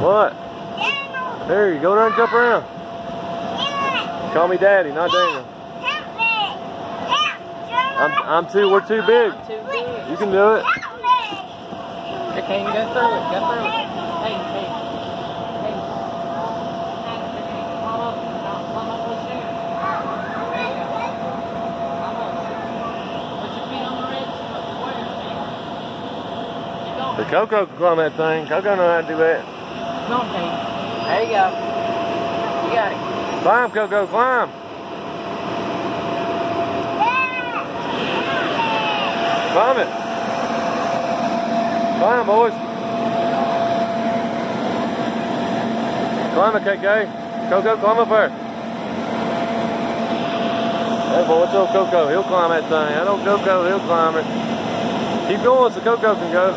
What? Here, you go down and jump around. Call me Daddy, not Daniel. We're too big. I'm too big. You can do it. Okay, you go through it. Go through it. Hey. Climb up those stairs. There you go. Climb up. Put your feet on the red square. Keep going. The Coco can climb that thing. Coco knows how to do that. Come on, Kate. There you go. You got it. Climb, Coco, climb. Climb it. Climb, boys. Climb it, KK. Coco, climb up there. Hey, boy, what's old Coco? He'll climb that thing. That old Coco, he'll climb it. Keep going so Coco can go.